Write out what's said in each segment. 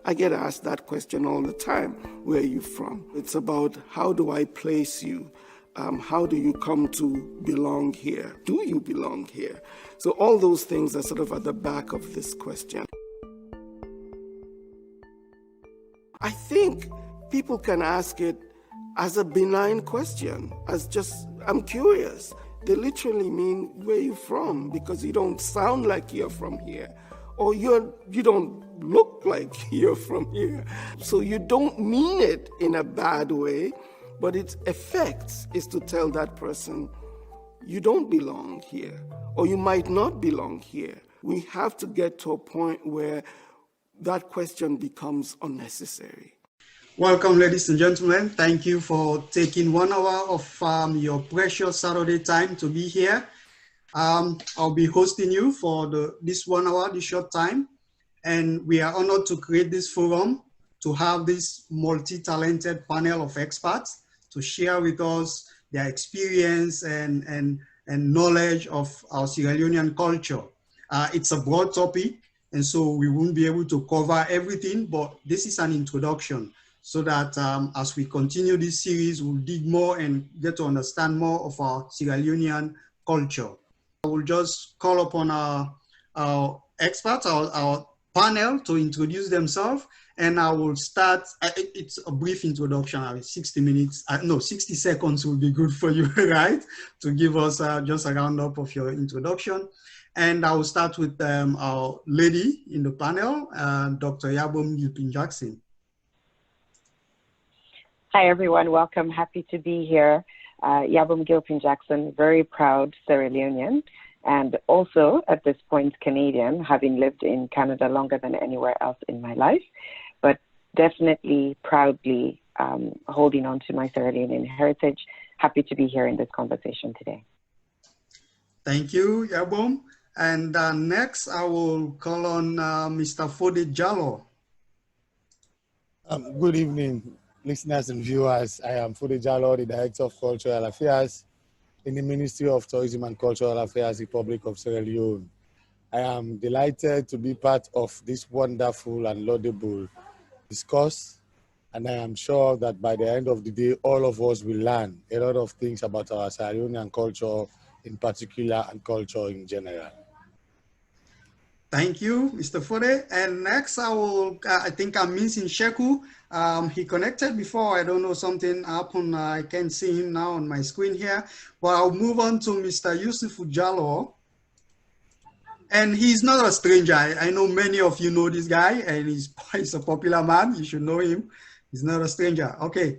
I get asked that question all the time. Where are you from? It's about how do I place you? How do you come to belong here? Do you belong here? So all those things are sort of at the back of this question. I think people can ask it as a benign question, as just, I'm curious. They literally mean, where are you from? Because you don't sound like you're from here. Or you don't look like you're from here. So you don't mean it in a bad way, but its effects is to tell that person, you don't belong here, or you might not belong here. We have to get to a point where that question becomes unnecessary. Welcome, ladies and gentlemen. Thank you for taking 1 hour of your precious Saturday time to be here. I'll be hosting you for this 1 hour, this short time. And we are honored to create this forum, to have this multi-talented panel of experts to share with us their experience and knowledge of our Sierra Leonean culture. It's a broad topic, and so we won't be able to cover everything, but this is an introduction so that as we continue this series, we'll dig more and get to understand more of our Sierra Leonean culture. I will just call upon our experts, our panel to introduce themselves, and I will start. It's a brief introduction, 60 seconds will be good for you, right? To give us just a roundup of your introduction. And I will start with our lady in the panel, Dr. Yabom Yupin-Jackson. Hi, everyone. Welcome. Happy to be here. Yabom Gilpin-Jackson, very proud Sierra Leonean, and also at this point Canadian, having lived in Canada longer than anywhere else in my life, but definitely proudly holding on to my Sierra Leonean heritage. Happy to be here in this conversation today. Thank you, Yabom. And next, I will call on Mr. Fode Jallo. Good evening, listeners and viewers. I am Fode Jallo, the Director of Cultural Affairs in the Ministry of Tourism and Cultural Affairs, Republic of Sierra Leone. I am delighted to be part of this wonderful and laudable discourse, and I am sure that by the end of the day, all of us will learn a lot of things about our Sierra Leonean culture in particular and culture in general. Thank you, Mr. Fode. And next, I think I'm missing Sheku. He connected before. I don't know, something happened. I can't see him now on my screen here. But I'll move on to Mr. Yusuf Jallo. And he's not a stranger. I know many of you know this guy, and he's a popular man. You should know him. He's not a stranger. Okay.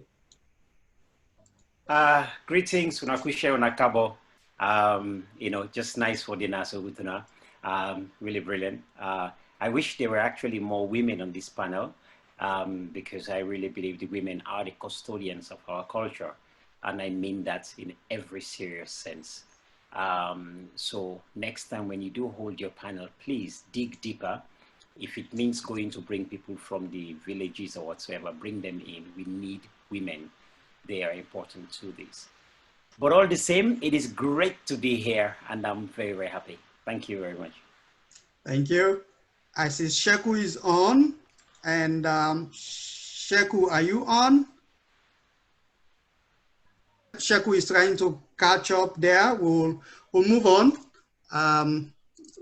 Greetings, Unakushe Unakabo. Just nice for dinner, so good to know. Really brilliant. I wish there were actually more women on this panel because I really believe the women are the custodians of our culture, and I mean that in every serious sense. So next time when you do hold your panel, please dig deeper. If it means going to bring people from the villages or whatsoever, bring them in. We need women. They are important to this. But all the same, it is great to be here, and I'm very, very happy. Thank you very much. Thank you. I see Sheku is on. And Sheku, are you on? Sheku is trying to catch up there. We'll move on.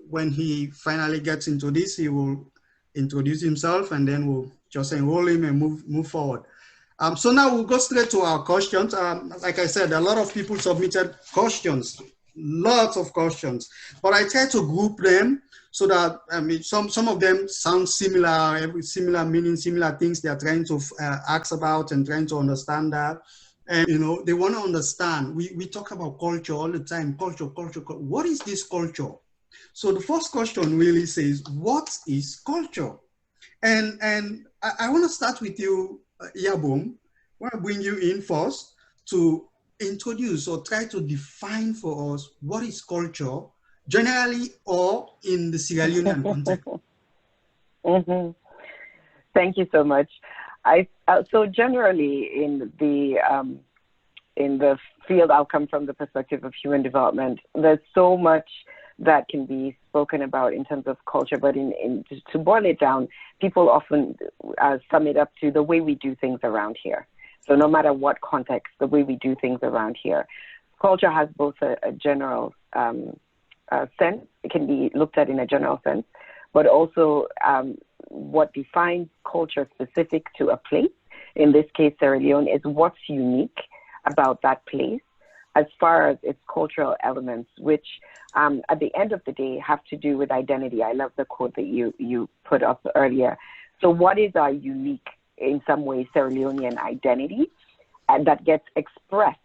When he finally gets into this, he will introduce himself, and then we'll just enroll him and move forward. So now we'll go straight to our questions. Like I said, a lot of people submitted questions, lots of questions, but I try to group them so that, some of them sound similar, similar meaning, similar things they are trying to ask about and trying to understand that. And, they want to understand. We talk about culture all the time, culture. What is this culture? So the first question really says, what is culture? And I want to start with you, Yabom. I want to bring you in first to introduce or try to define for us what is culture, generally or in the Sierra Leonean context. Thank you so much. So generally in the field, I'll come from the perspective of human development. There's so much that can be spoken about in terms of culture, but to boil it down, people often sum it up to the way we do things around here. So no matter what context, the way we do things around here. Culture has both a general sense, it can be looked at in a general sense, but also what defines culture specific to a place, in this case Sierra Leone, is what's unique about that place as far as its cultural elements, which at the end of the day have to do with identity. I love the quote that you put up earlier. So what is our unique, in some ways, Sierra Leonean identity, and that gets expressed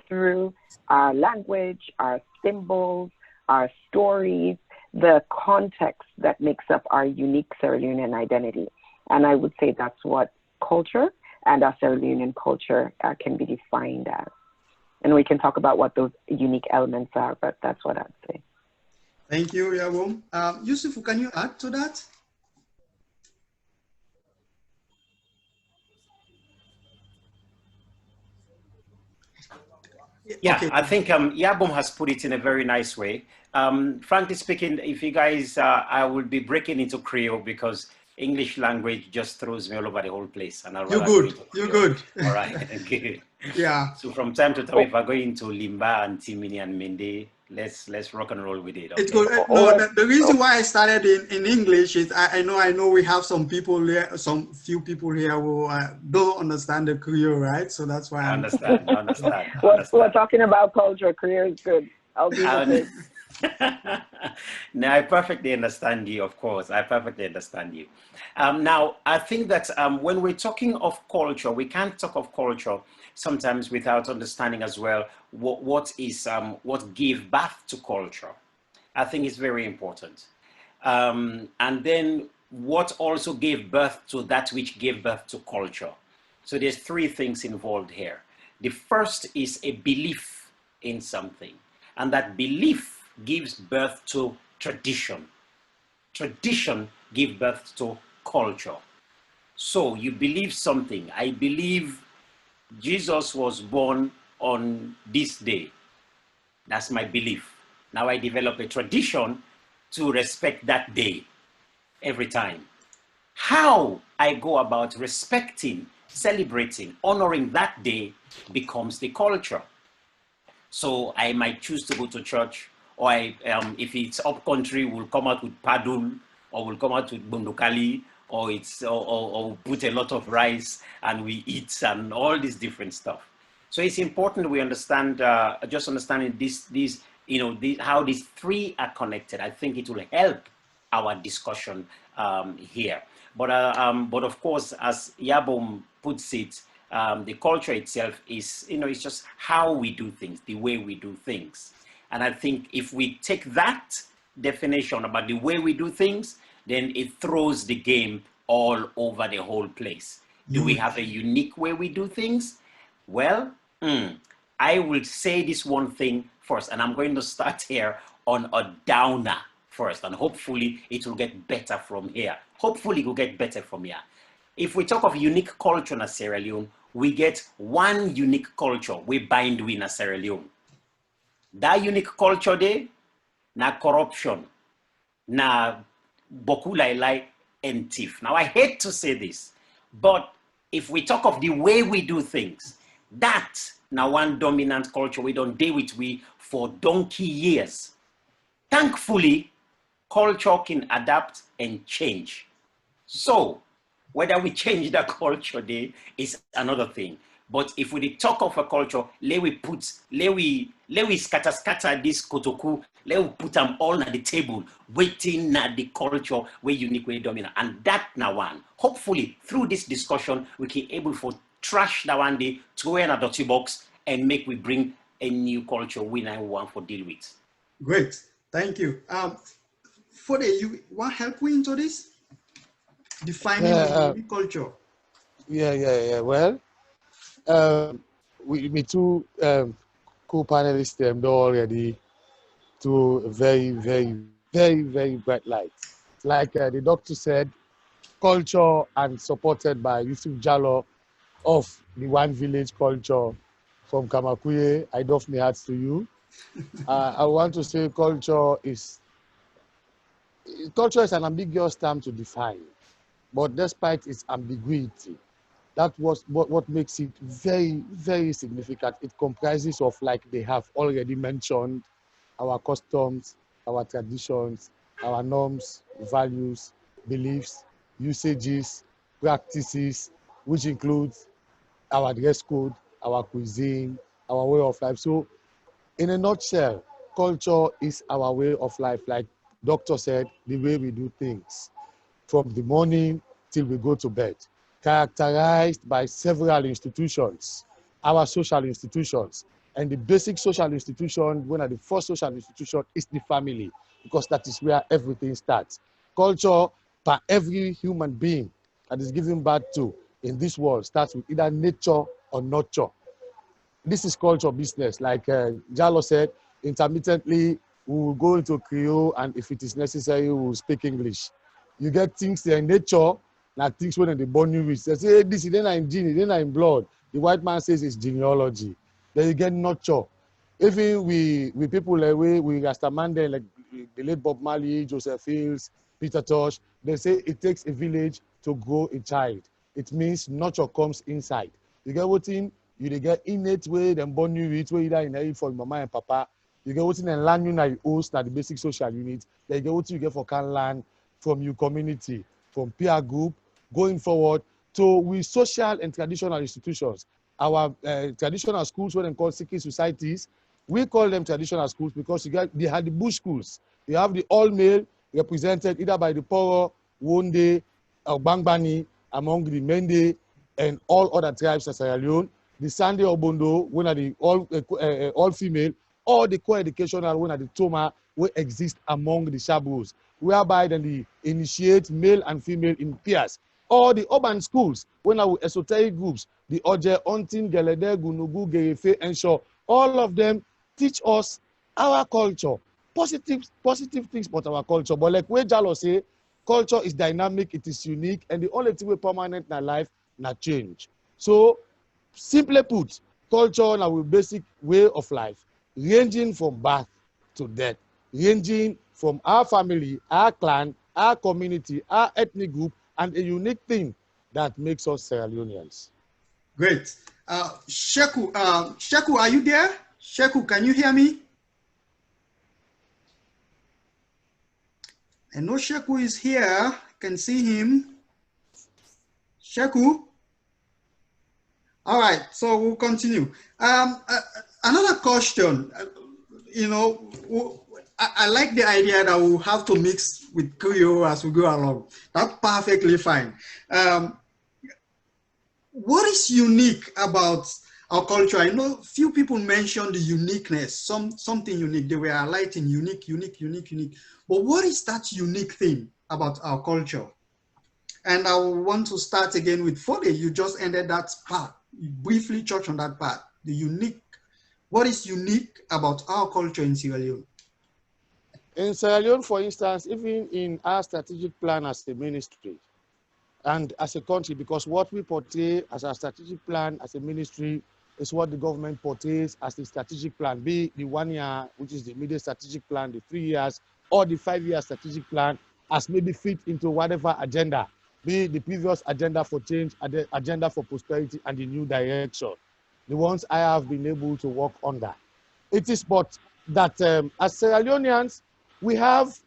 through our language, our symbols, our stories, the context that makes up our unique Sierra Leonean identity. And I would say that's what culture and our Sierra Leonean culture can be defined as. And we can talk about what those unique elements are, but that's what I'd say. Thank you, Yabum. Yusuf, can you add to that? Yeah, okay. I think Yabum has put it in a very nice way. Frankly speaking, if you guys, I will be breaking into Creole because English language just throws me all over the whole place. And You're good. You're good. All right. Good. Yeah. So from time to time, if I go into Limba and Timini and Mende, let's rock and roll with it. Okay? It's good. No, the reason why I started in English is I know we have some people here, few people here who don't understand the Creole, right? So that's why I understand. We're talking about culture. Creole is good. I'll be the No, I perfectly understand you, of course. I perfectly understand you. Now, I think that when we're talking of culture, we can't talk of culture sometimes without understanding as well what gave birth to culture. I think it's very important. And then what also gave birth to that which gave birth to culture. So there's three things involved here. The first is a belief in something, and that belief gives birth to tradition. Tradition gives birth to culture. So you believe something. I believe Jesus was born on this day. That's my belief. Now I develop a tradition to respect that day every time. How I go about respecting, celebrating, honoring that day becomes the culture. So I might choose to go to church, or if it's up country, we'll come out with padul, or we'll come out with bundukali, or put a lot of rice and we eat and all this different stuff. So it's important we understand, just understanding how these three are connected. I think it will help our discussion here. But of course, as Yabum puts it, the culture itself is, it's just how we do things, the way we do things. And I think if we take that definition about the way we do things, then it throws the game all over the whole place. Do we have a unique way we do things? Well, I will say this one thing first, and I'm going to start here on a downer first, and hopefully it will get better from here. Hopefully it will get better from here. If we talk of unique culture in Sierra Leone, we get one unique culture we bind with in Sierra Leone. That unique culture there, na corruption, na boku lai and thief. Now I hate to say this, but if we talk of the way we do things, that now one dominant culture we don't deal with for donkey years. Thankfully, culture can adapt and change. So whether we change the culture there is another thing. But if we talk of a culture, let we scatter this kotoku, let we put them all on the table, waiting at the culture where unique, way dominant. And that now one, hopefully through this discussion, we can able for trash that one day, throw in a dirty box and make we bring a new culture we now want for deal with. Great, thank you. Fode, you want help me into this? Defining the culture. Yeah. Well, we two co-panelists them already to very, very, very, very bright lights. Like the doctor said, culture and supported by Yusuf Jallo of the One Village Culture from Kamakuye. I doff my hats to you. I want to say culture is an ambiguous term to define, but despite its ambiguity, that was what makes it very, very significant. It comprises of, like they have already mentioned, our customs, our traditions, our norms, values, beliefs, usages, practices, which includes our dress code, our cuisine, our way of life. So in a nutshell, culture is our way of life. Like doctor said, the way we do things from the morning till we go to bed, characterized by several institutions, our social institutions. And the basic social institution, one of the first social institution is the family, because that is where everything starts. Culture, by every human being that is given birth to in this world, starts with either nature or nurture. This is culture business. Like Jalo said, intermittently, we will go into Creole, and if it is necessary, we will speak English. You get things in nature, like things when they born you with. They say, hey, this is then in gene, then in blood. The white man says it's genealogy. Then you get nurture. Even we people like we Rastamande, like the late Bob Marley, Joseph Fields, Peter Tosh, they say it takes a village to grow a child. It means nurture comes inside. You get what in? You get innate way, then born you with, where you inherit from mama and papa. You get what in and learn you now you host the basic social unit. Then you get what you get for can learn from your community, from peer group, going forward to with social and traditional institutions. Our traditional schools, what they call secret societies, we call them traditional schools because they had the bush schools. You have the all male represented either by the Poro, Wonde, or Bangbani, among the Mende and all other tribes of Sierra Leone. The Sunday Obondo, when are the all female, or the co-educational, when are the Toma, will exist among the Shabus, whereby then they initiate male and female in pairs. Or the urban schools, when are esoteric groups, the Oje, Ontin, Gelede, Gunugu, Gerefe, and Shaw, all of them teach us our culture, positive things about our culture. But like where Jalo say, culture is dynamic, it is unique, and the only thing we permanent in our life, na change. So, simply put, culture is our basic way of life, ranging from birth to death, ranging from our family, our clan, our community, our ethnic group, and a unique thing that makes us Sierra Leoneans. Great. Sheku, are you there? Sheku, can you hear me? I know Sheku is here. I can see him. Sheku? All right, so we'll continue. Another question, I like the idea that we'll have to mix with Creole as we go along. That's perfectly fine. What is unique about our culture? I know few people mentioned the uniqueness, something unique. They were highlighting unique. But what is that unique thing about our culture? And I want to start again with Fode. You just ended that part. You briefly touched on that part. What is unique about our culture in Sierra Leone? In Sierra Leone, for instance, even in our strategic plan as a ministry and as a country, because what we portray as our strategic plan as a ministry is what the government portrays as the strategic plan, be the 1 year, which is the immediate strategic plan, the 3 years, or the 5-year strategic plan, as maybe fit into whatever agenda, be the previous agenda for change, agenda for prosperity, and the new direction, the ones I have been able to work under. It is but that as Sierra Leoneans, we have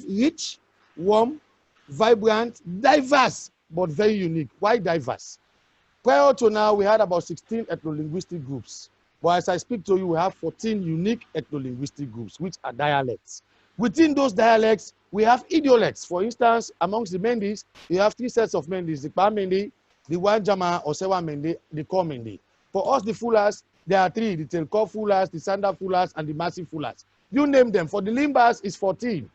rich, warm, vibrant, diverse, but very unique. Why diverse? Prior to now, we had about 16 ethno-linguistic groups. But as I speak to you, we have 14 unique ethno-linguistic groups, which are dialects. Within those dialects, we have idiolects. For instance, amongst the Mendis, you have 3 sets of Mendis, the Kpa Mendi, the Wanjama or Sewa Mendi, the Ko Mendi. For us, the Fulas, there are 3, the Telko Fulas, the Sanda Fulas, and the Massive Fulas. You name them. For the Limbas, it's 14.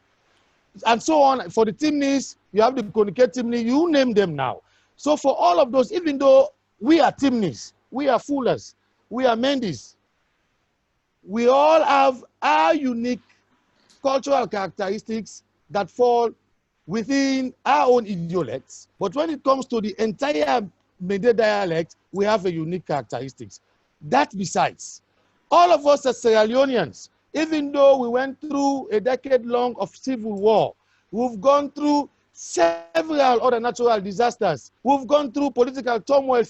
And so on. For the Timnis, you have the Konike Timni, you name them now. So for all of those, even though we are Timnis, we are Fulas, we are Mendis, we all have our unique cultural characteristics that fall within our own idiolects, but when it comes to the entire Mede dialect, we have a unique characteristics. That besides, all of us as Sierra Leoneans, even though we went through a decade long of civil war, we've gone through several other natural disasters, we've gone through political turmoil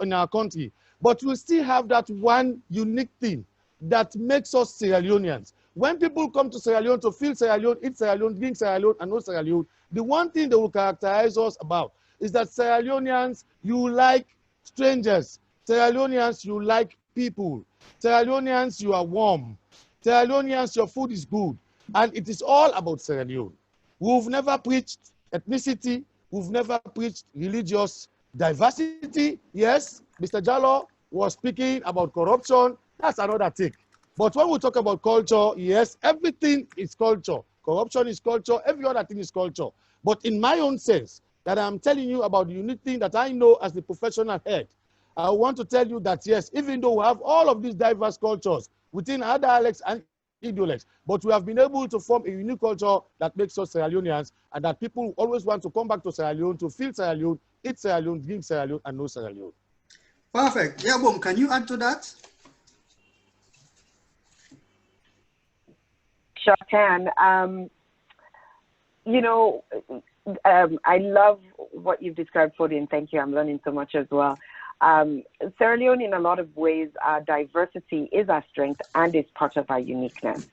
in our country, but we still have that one unique thing that makes us Sierra Leoneans. When people come to Sierra Leone to feel Sierra Leone, eat Sierra Leone, drink Sierra Leone, and know Sierra Leone, the one thing they will characterize us about is that Sierra Leoneans, you like strangers. Sierra Leoneans, you like people. Sierra Leoneans, you are warm. Sierra Leoneans, your food is good. And it is all about Sierra Leone. We've never preached ethnicity. We've never preached religious diversity. Yes, Mr. Jallo was speaking about corruption. That's another thing. But when we talk about culture, yes, everything is culture. Corruption is culture. Every other thing is culture. But in my own sense, that I'm telling you about the unique thing that I know as the professional head, I want to tell you that, yes, even though we have all of these diverse cultures within our dialects and idiolects, but we have been able to form a unique culture that makes us Sierra Leoneans, and that people always want to come back to Sierra Leone to feel Sierra Leone, eat Sierra Leone, drink Sierra Leone, and know Sierra Leone. Perfect. Yeah, Boom, can you add to that? Sure can. You know, I love what you've described, Fodi, and thank you. I'm learning so much as well. Sierra Leone, in a lot of ways, our diversity is our strength and is part of our uniqueness.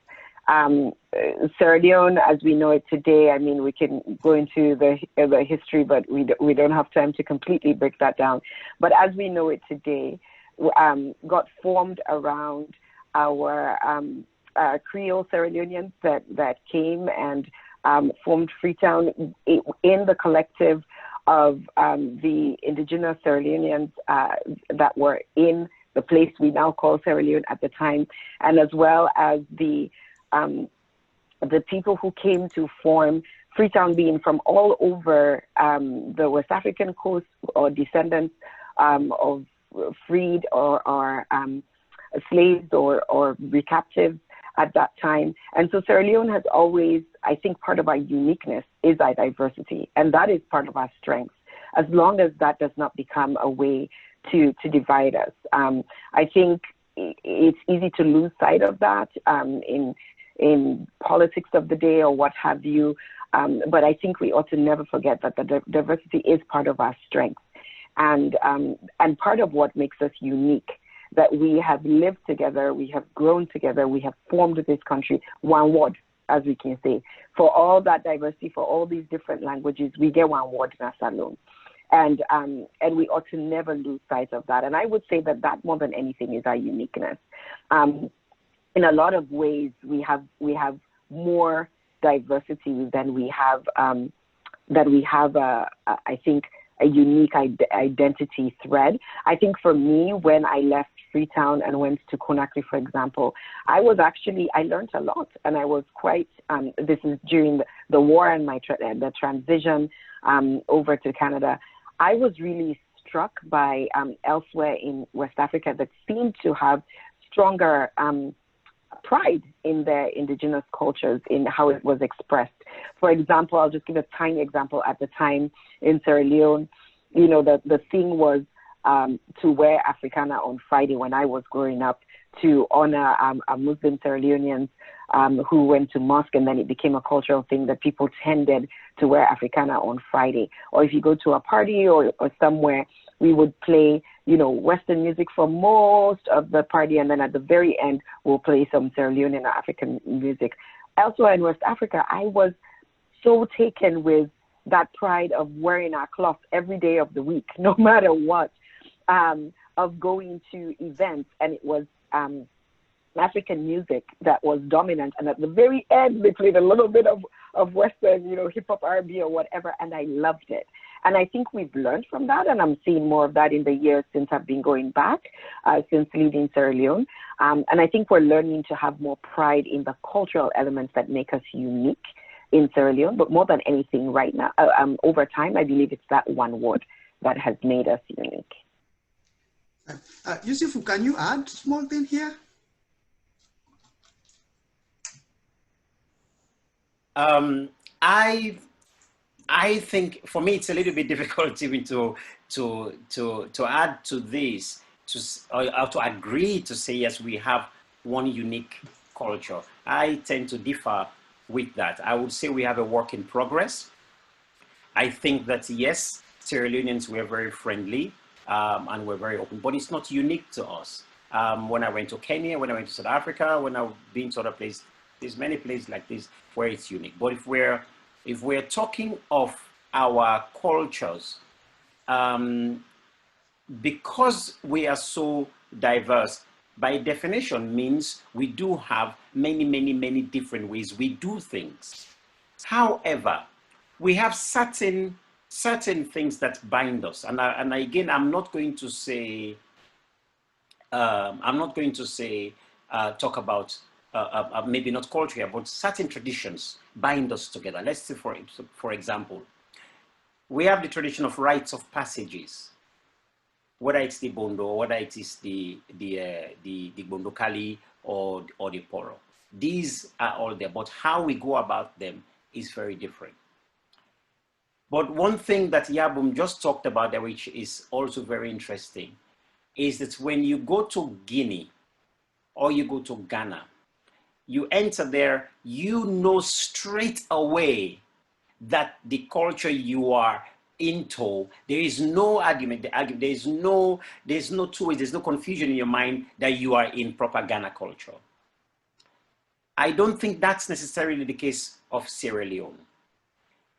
Sierra Leone, as we know it today, I mean, we can go into the history, but we don't have time to completely break that down. But as we know it today, got formed around our Creole Sierra Leoneans that came and formed Freetown in the collective of the indigenous Sierra Leoneans that were in the place we now call Sierra Leone at the time, and as well as the people who came to form Freetown, being from all over the West African coast, or descendants of freed or slaves or recaptives at that time. And so Sierra Leone has always, I think, part of our uniqueness is our diversity, and that is part of our strength, as long as that does not become a way to divide us. I think it's easy to lose sight of that in politics of the day or what have you, but I think we ought to never forget that the diversity is part of our strength, and part of what makes us unique, that we have lived together, we have grown together, we have formed this country, one word, as we can say. For all that diversity, for all these different languages, we get one word in our salon. And we ought to never lose sight of that. And I would say that more than anything is our uniqueness. In a lot of ways, we have more diversity than we have I think, a unique identity thread. I think for me, when I left Freetown and went to Conakry, for example, I learned a lot, and I was quite, this is during the war and the transition over to Canada. I was really struck by elsewhere in West Africa that seemed to have stronger pride in their indigenous cultures, in how it was expressed. For example, I'll just give a tiny example. At the time in Sierra Leone, you know, the thing was to wear Africana on Friday when I was growing up, to honor Muslim Sierra Leoneans who went to mosque, and then it became a cultural thing that people tended to wear Africana on Friday. Or if you go to a party or somewhere, we would play, you know, Western music for most of the party, and then at the very end, we'll play some Sierra Leonean or African music. Elsewhere in West Africa, I was so taken with that pride of wearing our cloth every day of the week, no matter what, of going to events, and it was African music that was dominant, and at the very end, they played a little bit of Western, you know, hip-hop, R&B, or whatever, and I loved it. And I think we've learned from that, and I'm seeing more of that in the years since I've been going back, since leaving Sierra Leone. And I think we're learning to have more pride in the cultural elements that make us unique in Sierra Leone. But more than anything right now, over time, I believe it's that one word that has made us unique. Yusufu, can you add small thing here? I think for me it's a little bit difficult even to add to this, or to agree to say yes, we have one unique culture. I tend to differ with that. I would say we have a work in progress. I think that yes, Sierra Leoneans were very friendly, and we're very open, but it's not unique to us. When I went to Kenya, when I went to South Africa, when I've been to other places, there's many places like this where it's unique. But if we're talking of our cultures, um, because we are so diverse, by definition means we do have many, many, many different ways we do things. However, we have certain things that bind us, and again, I'm not going to say talk about maybe not culture, but certain traditions bind us together. Let's say, for example, we have the tradition of rites of passages, whether it's the Bondo, whether it is the Bondo Kali or the Poro. These are all there, but how we go about them is very different. But one thing that Yabum just talked about there, which is also very interesting, is that when you go to Guinea or you go to Ghana, you enter there, you know straight away that the culture you are into, there is no argument, there's no two ways, there's no confusion in your mind that you are in proper Ghana culture. I don't think that's necessarily the case of Sierra Leone.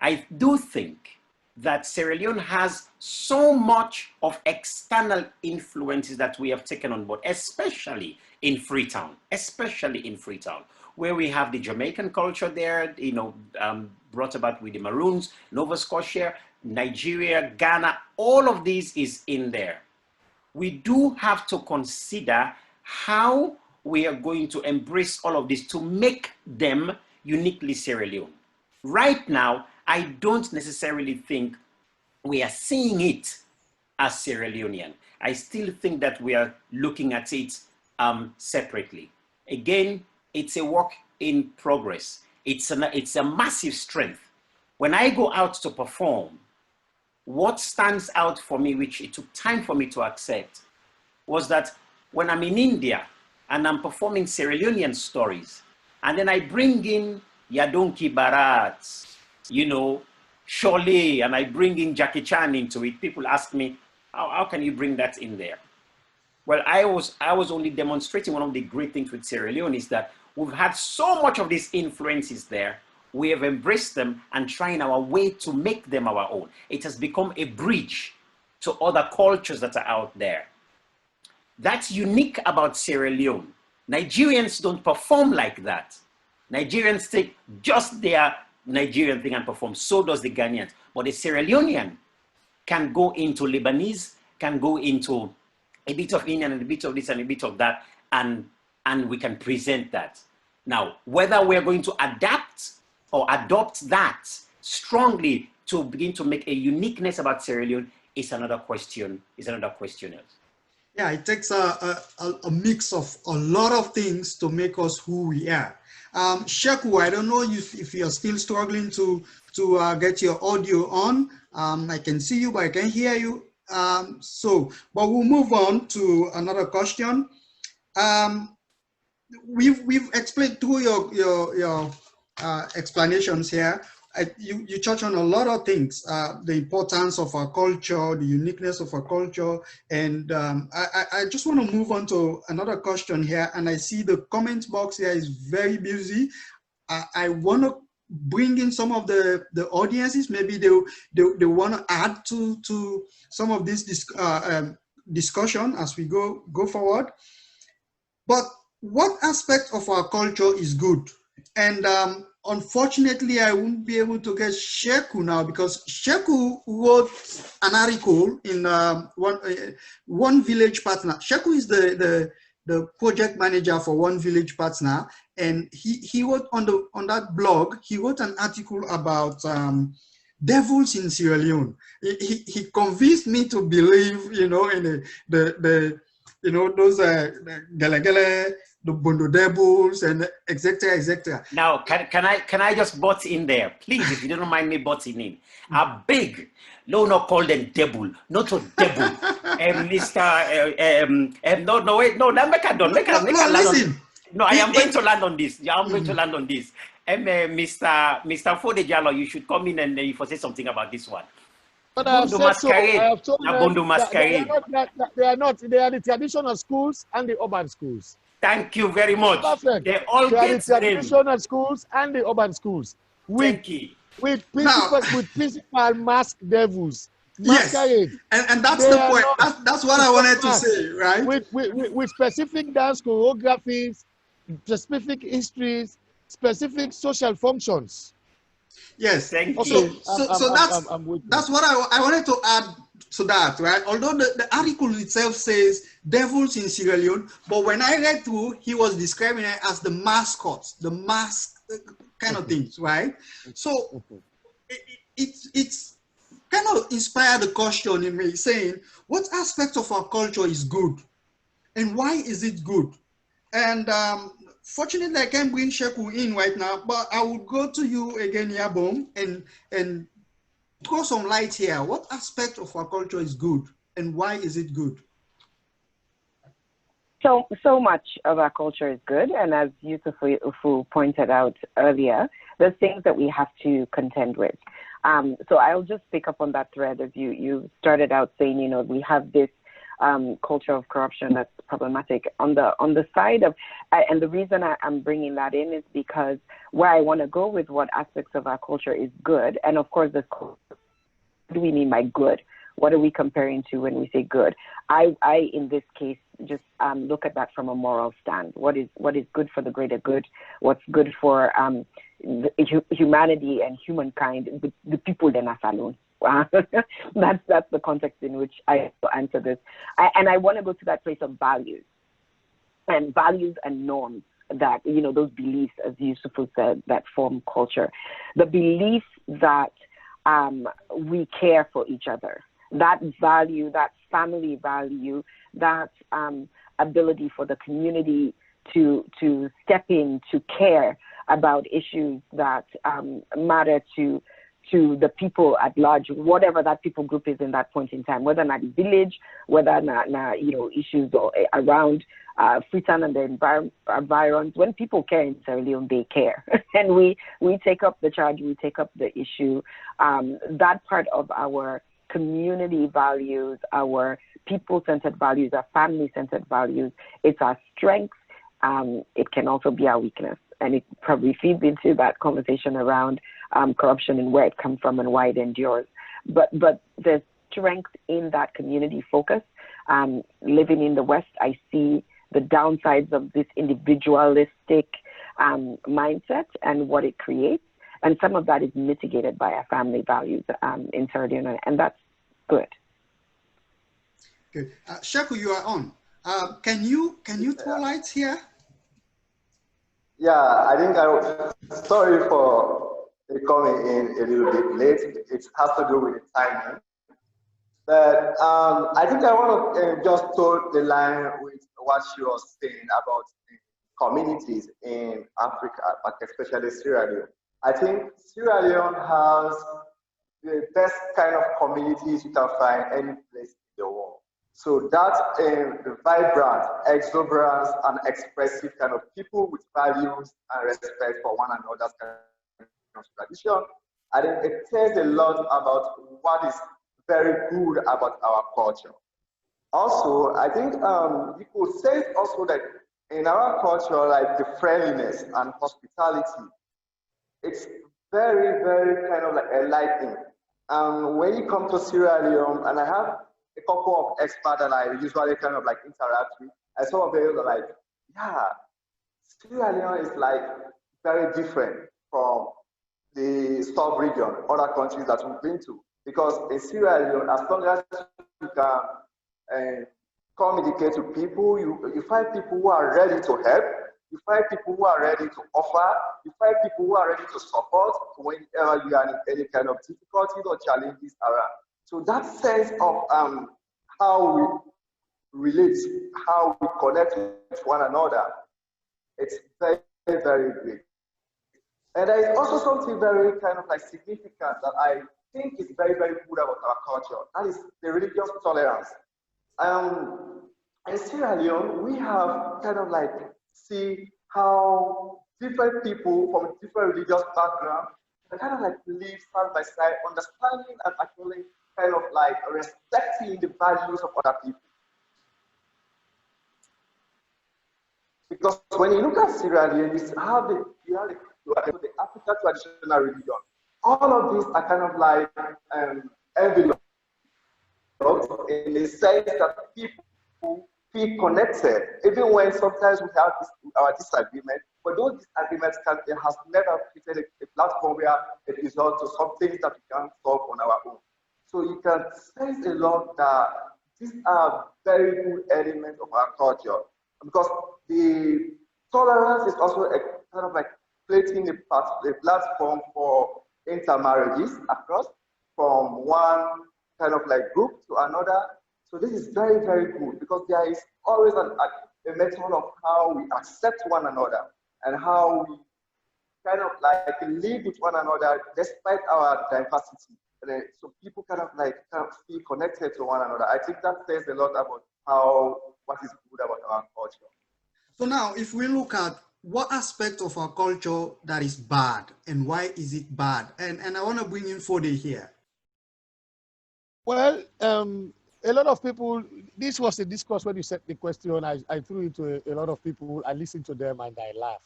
I do think that Sierra Leone has so much of external influences that we have taken on board, especially in Freetown, where we have the Jamaican culture there, brought about with the Maroons, Nova Scotia, Nigeria, Ghana, all of these is in there. We do have to consider how we are going to embrace all of this to make them uniquely Sierra Leone. Right now, I don't necessarily think we are seeing it as Sierra Leonean. I still think that we are looking at it separately. Again, it's a work in progress. It's a massive strength. When I go out to perform, what stands out for me, which it took time for me to accept, was that when I'm in India and I'm performing Sierra Leonean stories, and then I bring in Yadonki Barat, Sholay, and I bring in Jackie Chan into it, people ask me, how can you bring that in there? Well, I was only demonstrating one of the great things with Sierra Leone is that we've had so much of these influences there. We have embraced them and trying our way to make them our own. It has become a bridge to other cultures that are out there. That's unique about Sierra Leone. Nigerians don't perform like that. Nigerians take just their Nigerian thing and perform. So does the Ghanaians. But the Sierra Leonean can go into Lebanese, can go into a bit of Indian and a bit of this and a bit of that, and we can present that. Now, whether we're going to adapt or adopt that strongly to begin to make a uniqueness about Sierra Leone is another question. Yeah, it takes a mix of a lot of things to make us who we are. Sheku, I don't know if you're still struggling to get your audio on. I can see you, but I can't hear you. But we'll move on to another question. We've explained through your explanations here. You touch on a lot of things, the importance of our culture, the uniqueness of our culture, and I just want to move on to another question here, and I see the comment box here is very busy. I want to bring in some of the audiences, maybe they want to add to some of this discussion as we go forward. But what aspect of our culture is good? And unfortunately, I won't be able to get Sheku now because Sheku wrote an article in One Village Partner. Sheku is the project manager for One Village Partner, and he wrote on that blog. He wrote an article about devils in Sierra Leone. He convinced me to believe, in those gele the Bondo Devils and etc. etc. Now, can I just butt in there, please, if you don't mind me butting in? A big, no, not call them devil, not a devil. Mr. No, wait, no, let make a done, make a land on. Listen. No, I am going to land on this. Yeah, I'm going to land on this. Mr. Fodejalo, you should come in and you say something about this one. But I have Bondo said so. I Masquerade. have told Na them Bondo that Masquerade. they are not. They are the traditional schools and the urban schools. Thank you very much. Perfect. They all They are the get the name. traditional schools and the urban schools. Thank you. With principal masked devils. Masquerade. Yes, and that's the point. That's what I wanted to say, right? With specific dance choreographies, specific histories, specific social functions. Yes. Thank Okay. you. So that's what I wanted to add to that, right? Although the article itself says devils in Sierra Leone, but when I read through, he was describing it as the mascots, the mask kind of things, right? So it's kind of inspired the question in me saying, what aspect of our culture is good? And why is it good? And fortunately, I can't bring Sheku in right now, but I will go to you again, Yabom, and throw some light here. What aspect of our culture is good, and why is it good? So much of our culture is good, and as Yusuf pointed out earlier, there's things that we have to contend with. So I'll just pick up on that thread as you started out saying, you know, we have this culture of corruption that's problematic on the side of, and the reason I'm bringing that in is because where I want to go with what aspects of our culture is good, and of course, what do we mean by good? What are we comparing to when we say good? I in this case, just look at that from a moral stand. What is good for the greater good? What's good for humanity and humankind? The people in us alone. That's the context in which I answer this. And I want to go to that place of values and norms that, you know, those beliefs, as Yusuf said, that form culture. The belief that we care for each other, that value, that family value, that ability for the community to step in, to care about issues that matter to the people at large, whatever that people group is in that point in time, whether or not village, whether or not, you know, issues around Freetown and the environs. When people care in Sierra Leone, they care. And we take up the charge, we take up the issue. That part of our community values, our people-centered values, our family-centered values, it's our strength. It can also be our weakness. And it probably feeds into that conversation around corruption and where it comes from and why it endures. But there's strength in that community focus. Living in the West, I see the downsides of this individualistic mindset and what it creates. And some of that is mitigated by our family values in Sierra Leone, and that's good. Good. Sheku, you are on. Can you throw light here? Yeah, I think sorry for coming in a little bit late. It has to do with the timing. But I think I want to just toe the line with what she was saying about communities in Africa, but especially Sierra Leone. I think Sierra Leone has the best kind of communities you can find any place in the world. So that the vibrant, exuberant, and expressive kind of people with values and respect for one another's kind of tradition, I think it tells a lot about what is very good about our culture. Also, I think you could say also that in our culture, like the friendliness and hospitality, it's very, very kind of like enlightening. When you come to Sierra Leone, and I have a couple of experts that I usually kind of like interact with, and some of them are like, yeah, Sierra Leone is like very different from the sub-region, other countries that we've been to. Because in Sierra Leone, as long as you can communicate to people, you find people who are ready to help, you find people who are ready to offer, you find people who are ready to support whenever you are in any kind of difficulties or challenges around. So that sense of how we relate, how we connect with one another It's very, very great. And there is also something very kind of like significant that I think is very, very good about our culture. That is the religious tolerance. Um, in Sierra Leone, we have kind of like see how different people from different religious backgrounds kind of like live side by side, understanding and actually kind of like respecting the values of other people. Because when you look at Sierra Leone, you have the African traditional religion. All of these are kind of like enveloped in the sense that people feel connected, even when sometimes we have our disagreement. But those disagreements it has never created a platform where it results to some things that we can solve on our own. So you can sense a lot that these are very good elements of our culture because the tolerance is also a kind of like creating a platform for intermarriages across from one kind of like group to another. So this is very, very good because there is always a method of how we accept one another and how we kind of like live with one another despite our diversity. So people kind of feel connected to one another. I think that says a lot about what is good about our culture. So now, if we look at what aspect of our culture that is bad and why is it bad? And I want to bring in Fode here. Well, a lot of people, this was a discourse when you set the question, I threw it to a lot of people, I listened to them and I laughed.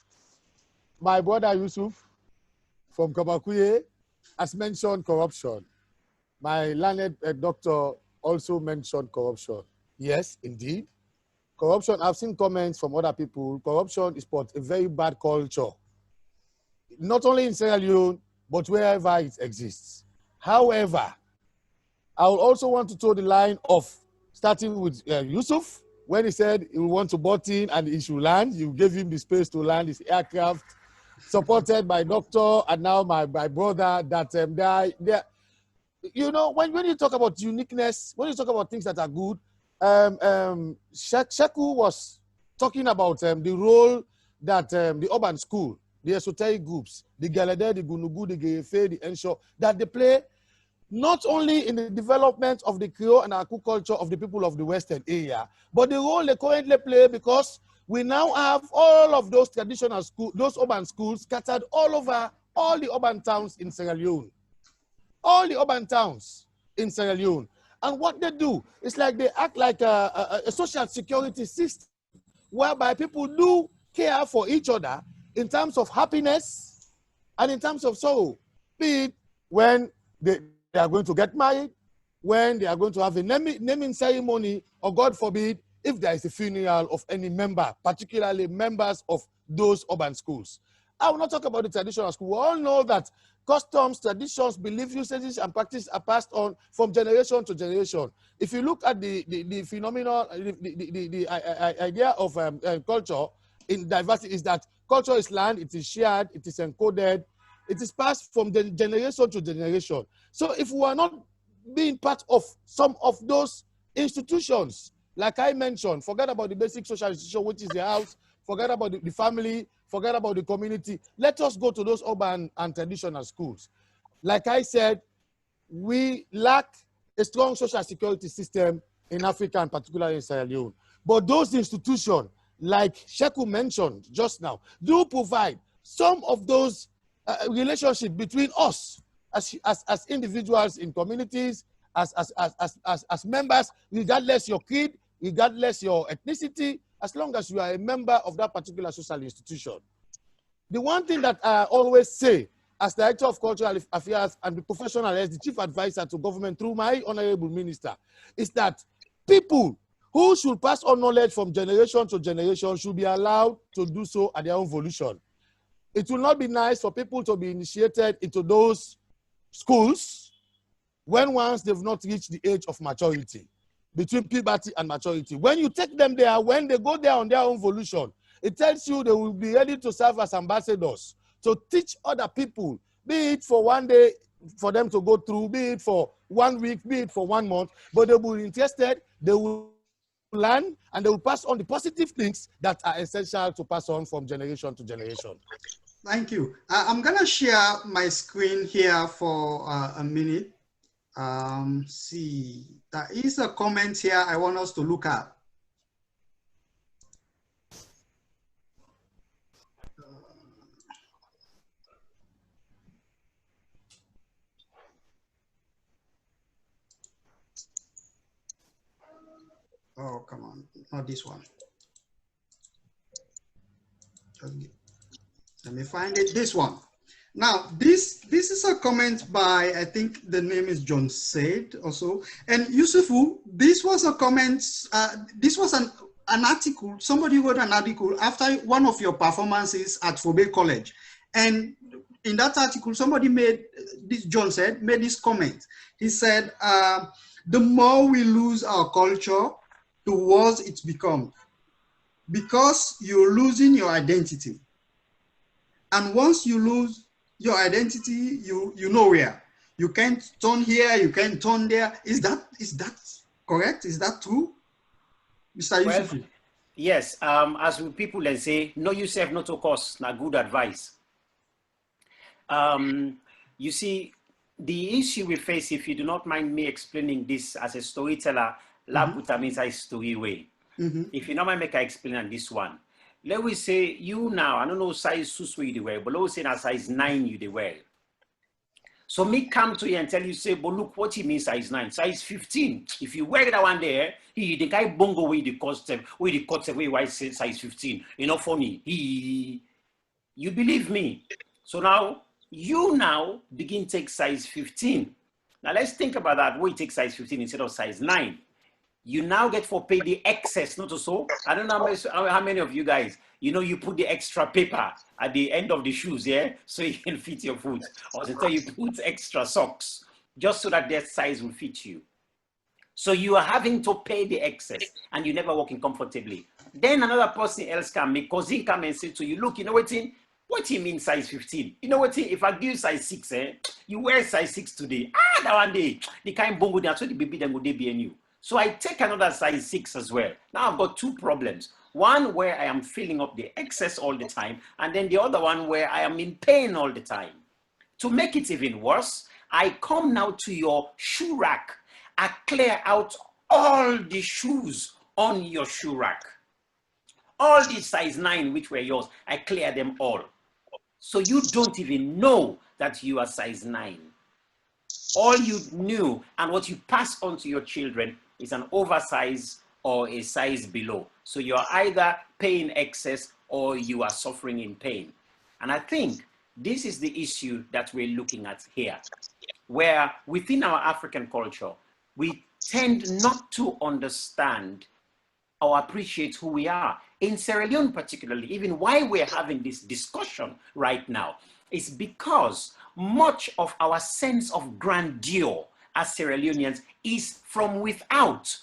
My brother Yusuf from Kabakuye has mentioned corruption. My learned doctor also mentioned corruption. Yes, indeed. Corruption, I've seen comments from other people, corruption is a very bad culture. Not only in Sierra Leone, but wherever it exists. However, I would also want to toe the line of starting with Yusuf, when he said he would want to butt in and he should land. You gave him the space to land his aircraft, supported by doctor and now my brother, that you know, when you talk about uniqueness, when you talk about things that are good, Sheku was talking about the role that the urban school, the esoteric groups, the Galade, the Gunugu, the Gefe, the Ensure, that they play not only in the development of the Creole and Aku culture of the people of the Western area, but the role they currently play because we now have all of those traditional schools, those urban schools scattered all over all the urban towns in Sierra Leone. All the urban towns in Sierra Leone. And what they do is like they act like a social security system whereby people do care for each other in terms of happiness and in terms of sorrow. Be it when they are going to get married, when they are going to have a naming ceremony, or God forbid, if there is a funeral of any member, particularly members of those urban schools. I will not talk about the traditional school. We all know that customs, traditions, beliefs, usages, and practice are passed on from generation to generation. If you look at the phenomenon, the idea of culture in diversity is that culture is learned, it is shared, it is encoded, it is passed from the generation to generation. So if we are not being part of some of those institutions, like I mentioned, forget about the basic social institution, which is the house, forget about the family, forget about the community. Let us go to those urban and traditional schools. Like I said, we lack a strong social security system in Africa and particularly in Sierra Leone. But those institutions, like Sheku mentioned just now, do provide some of those relationships between us as individuals in communities, as members, regardless your creed, regardless your ethnicity, as long as you are a member of that particular social institution. The one thing that I always say as Director of Cultural Affairs and the professional as the Chief Advisor to government through my Honorable Minister is that people who should pass on knowledge from generation to generation should be allowed to do so at their own volition. It will not be nice for people to be initiated into those schools when once they've not reached the age of maturity, between puberty and maturity. When you take them there, when they go there on their own volition, it tells you they will be ready to serve as ambassadors, to teach other people, be it for one day for them to go through, be it for 1 week, be it for 1 month, but they will be interested, they will learn and they will pass on the positive things that are essential to pass on from generation to generation. Thank you. I'm going to share my screen here for a minute. See, there is a comment here I want us to look at. Oh, come on, not this one. Let me find it, this one. Now, this is a comment by, I think the name is John Said also. And Yusufu, this was a comment, this was an article, somebody wrote an article after one of your performances at Fobe College. And in that article, somebody made, this John Said, made this comment. He said, the more we lose our culture, the worse it becomes. Because you're losing your identity. And once you lose your identity, you know where. You can't turn here, you can't turn there. Is that correct? Is that true? Mr. Yusufu? Well, yes, as people they say, know yourself not to cost, not good advice. You see, the issue we face, if you do not mind me explaining this as a storyteller, Labuta means I story way. If you don't mind make I explain on this one. Let we say you now, I don't know size sus you the wear, but let's say that size 9 you the wear. So me come to you and tell you, say, but look what he means size 9, size 15. If you wear that one there, he the guy bongo with the cost with the cut away why say size 15. You know, for me, you believe me. So now you now begin take size 15. Now let's think about that. We take size 15 instead of size 9. You now get for pay the excess, not so. I don't know how many of you guys, you know, you put the extra paper at the end of the shoes, yeah, so you can fit your foot. Or so you put extra socks, just so that their size will fit you. So you are having to pay the excess, and you're never walking comfortably. Then another person else come, my cousin come and say to you, look, you know what he means size 15? You know what, if I give you size 6, you wear size 6 today. That one day, the kind bongo, that's what the baby then go be in you. So I take another size 6 as well. Now I've got 2 problems. One where I am filling up the excess all the time, and then the other one where I am in pain all the time. To make it even worse, I come now to your shoe rack. I clear out all the shoes on your shoe rack. All the size 9 which were yours, I clear them all. So you don't even know that you are size 9. All you knew and what you pass on to your children is an oversize or a size below. So you're either paying excess or you are suffering in pain. And I think this is the issue that we're looking at here, where within our African culture, we tend not to understand or appreciate who we are. In Sierra Leone particularly, even why we're having this discussion right now, is because much of our sense of grandeur as Sierra Leoneans is from without.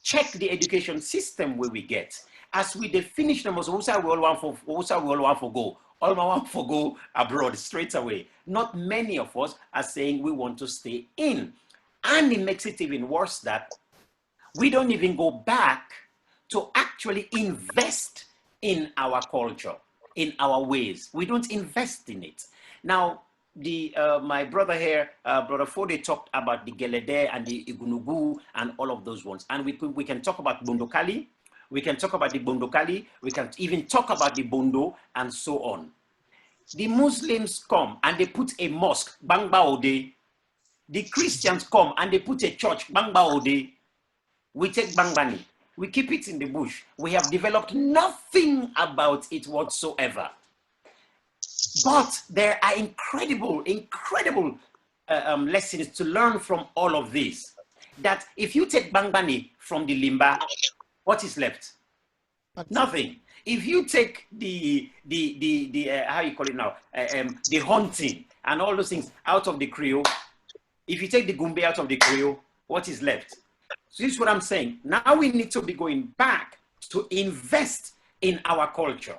Check the education system where we get. As we finish them, we all want for go. All want for go abroad straight away. Not many of us are saying we want to stay in. And it makes it even worse that we don't even go back to actually invest in our culture, in our ways. We don't invest in it. Now, my brother here, Brother Fode, talked about the Gelede and the Igunugu and all of those ones. And we can talk about Bondokali, we can talk about the Bondokali, we can even talk about the Bondo and so on. The Muslims come and they put a mosque, Bangba Ode. The Christians come and they put a church, Bangba Ode. We take Bangbani, we keep it in the bush. We have developed nothing about it whatsoever. But there are incredible lessons to learn from all of this. That if you take Bangbani from the Limba, what is left? Nothing. If you take the how you call it now, the hunting and all those things out of the Creole, if you take the Gumbe out of the Creole, what is left? So this is what I'm saying. Now we need to be going back to invest in our culture.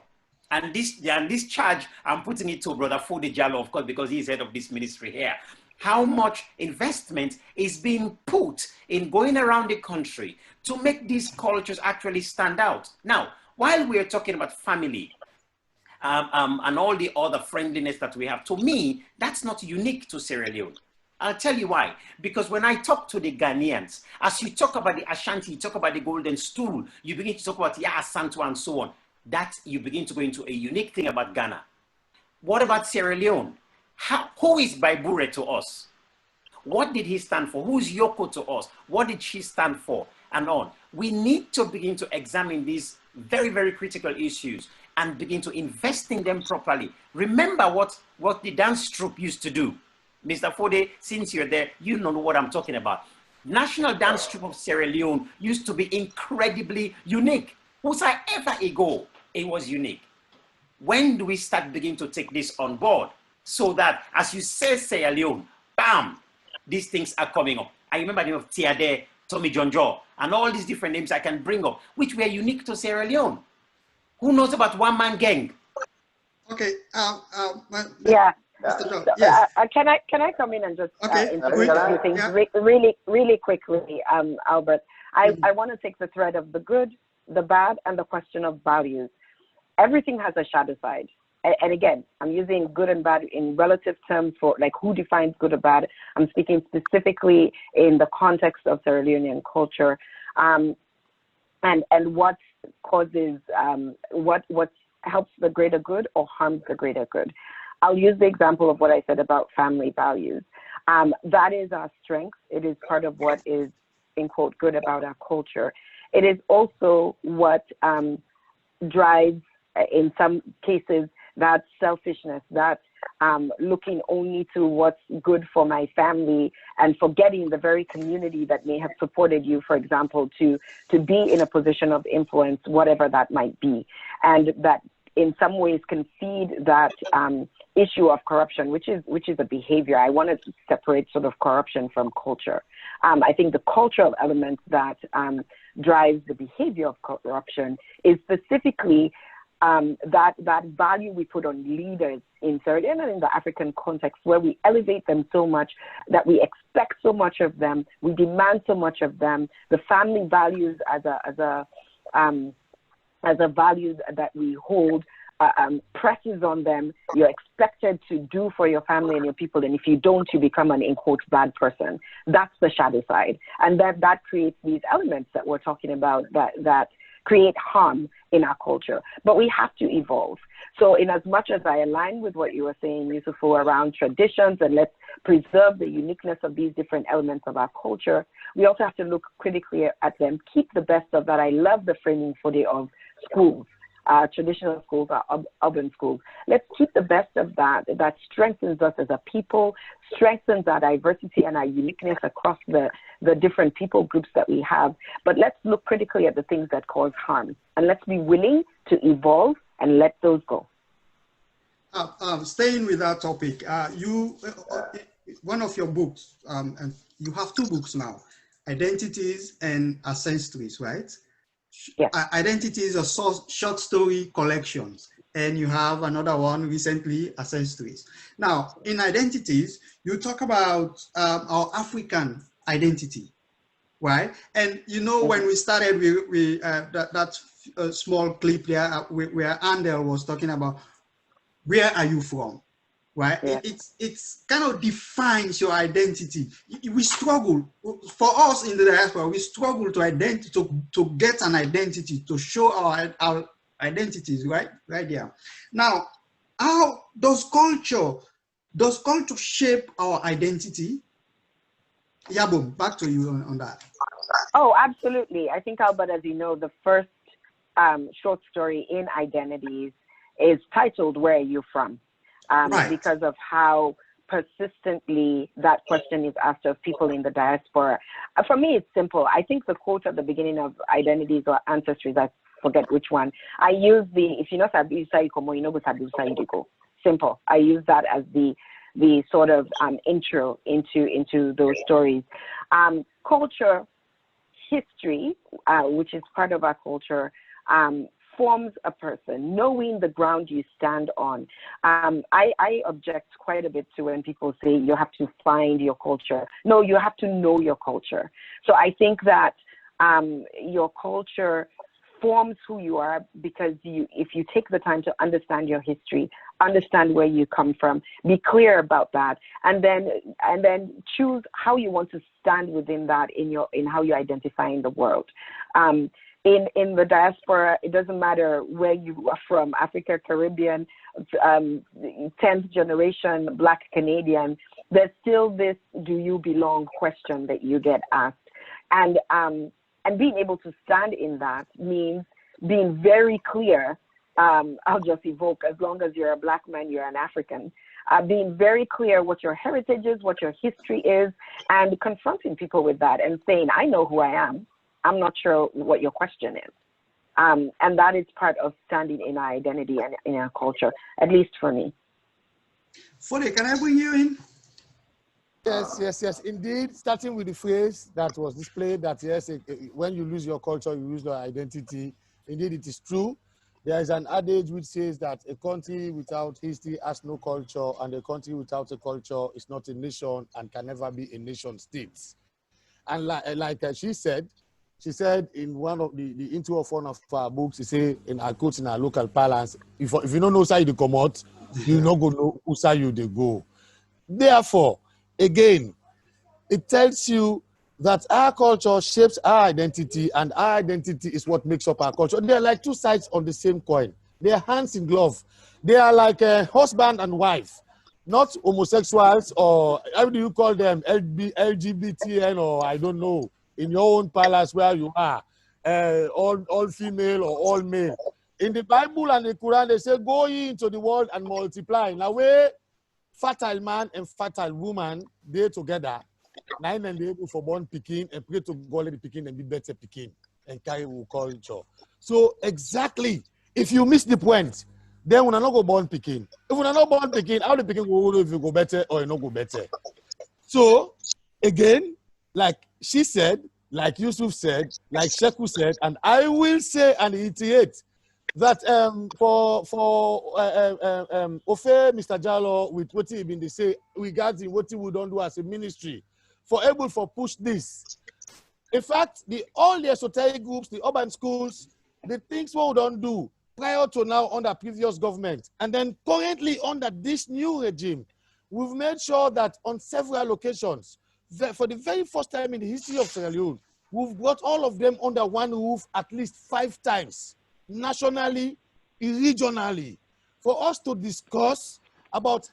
And this charge, I'm putting it to Brother Fode Jallo, of course, because he's head of this ministry here. how much investment is being put in going around the country to make these cultures actually stand out. Now, while we're talking about family, and all the other friendliness that we have, to me, that's not unique to Sierra Leone. I'll tell you why. Because when I talk to the Ghanaians, as you talk about the Ashanti, you talk about the Golden Stool, you begin to talk about the Asantwa and so on, that you begin to go into a unique thing about Ghana. What about Sierra Leone? Who is Baibure to us? What did he stand for? Who's Yoko to us? What did she stand for? And on. We need to begin to examine these very, very critical issues and begin to invest in them properly. Remember what the dance troupe used to do. Mr. Fode, since you're there, you know what I'm talking about. National Dance Troupe of Sierra Leone used to be incredibly unique. Whosoever it go, it was unique. When do we start beginning to take this on board? So that, as you say, Sierra Leone, bam, these things are coming up. I remember the name of Tiade, Tommy Jonjo, and all these different names I can bring up, which were unique to Sierra Leone. Who knows about One Man Gang? Okay. Yeah. Mr. John, So, yes. can I come in and just introduce quick. a few things Yeah. really quickly, Albert? I want to take the thread of the good, the bad, and the question of values. Everything has a shadow side. And again, I'm using good and bad in relative terms for like who defines good or bad. I'm speaking specifically in the context of Sierra Leonean culture, and what causes what helps the greater good or harms the greater good. I'll use the example of what I said about family values. That is our strength. It is part of what is, in quote, good about our culture. It is also what drives, in some cases, that selfishness, that looking only to what's good for my family and forgetting the very community that may have supported you, for example, to be in a position of influence, whatever that might be. And that in some ways can feed that issue of corruption, which is a behavior. I wanted to separate sort of corruption from culture. I think the cultural element that drives the behavior of corruption is specifically that value we put on leaders in Sierra Leone and in the African context, where we elevate them so much that we expect so much of them, we demand so much of them. The family values as a value that we hold presses on them. You're expected to do for your family and your people, and if you don't, you become an, in quotes, bad person. That's the shadow side, and that creates these elements that we're talking about that create harm in our culture. But we have to evolve. So in as much as I align with what you were saying, Yusufu, around traditions, and let's preserve the uniqueness of these different elements of our culture, we also have to look critically at them, keep the best of that. I love the framing for of schools. Traditional schools are urban schools. Let's keep the best of that. That strengthens us as a people, strengthens our diversity and our uniqueness across the different people groups that we have. But let's look critically at the things that cause harm, and let's be willing to evolve and let those go. Staying with that topic, one of your books, and you have two books now, Identities and Ancestries, right? Yeah. Identities are short story collections, and you have another one recently, Ancestries. Now, in Identities, you talk about our African identity, right? And you know, when we started, that small clip there where Andel was talking about where are you from, right? Yeah. It's kind of defines your identity. We struggle, for us in the diaspora, we struggle to get an identity, to show our identities, right there. Now, how does culture shape our identity? Yabum, back to you on that. Oh, absolutely. I think, Albert, as you know, the first short story in Identities is titled "Where Are You From?" Right. Because of how persistently that question is asked of people in the diaspora. For me, it's simple. I think the quote at the beginning of Identities or Ancestries, I forget which one, I use if you know Sabusa Ikomo, you know Sabusa Idiko. Simple. I use that as the sort of intro into those stories. Culture, history, which is part of our culture, forms a person, knowing the ground you stand on. I object quite a bit to when people say you have to find your culture. No, you have to know your culture. So I think that your culture forms who you are, because if you take the time to understand your history, understand where you come from, be clear about that, and then choose how you want to stand within that in how you identify in the world. In the diaspora, it doesn't matter where you are from, Africa, Caribbean, 10th generation Black Canadian, there's still this "do you belong" question that you get asked. And being able to stand in that means being very clear. I'll just evoke, as long as you're a Black man, you're an African. Being very clear what your heritage is, what your history is, and confronting people with that and saying, I know who I am. I'm not sure what your question is. And that is part of standing in our identity and in our culture, at least for me. Fode, can I bring you in? Yes, indeed. Starting with the phrase that was displayed that yes, when you lose your culture, you lose your identity. Indeed, it is true. There is an adage which says that a country without history has no culture, and a country without a culture is not a nation and can never be a nation state. And like she said in one of the intro of one of our books, she said in our quotes in our local parlance, if you don't know side you come out, you not go know who side you they go. Therefore, again, it tells you that our culture shapes our identity, and our identity is what makes up our culture. They're like two sides on the same coin. They're hands in glove. They are like a husband and wife, not homosexuals, or how do you call them, LGBTN, or I don't know, in your own palace where you are, all female or all male. In the Bible and the Quran, they say, go ye into the world and multiply. In a way, fertile man and fertile woman, they together, nine and able for born picking and pray to God let the picking and be better picking and carry culture. So exactly, if you miss the point, then we're not go born picking. If we're not born picking, how the picking will if you go better or you not go better. So again, like she said, like Yusuf said, like Sheku said, and I will say and reiterate that for Ofe, Mr. Jallo, with what he been they say regarding what we don't do as a ministry, for able for push this. In fact, all the esoteric groups, the urban schools, the things what we don't do prior to now under previous government, and then currently under this new regime, we've made sure that on several occasions, for the very first time in the history of Sierra Leone, we've brought all of them under one roof at least 5 times. Nationally, regionally, for us to discuss about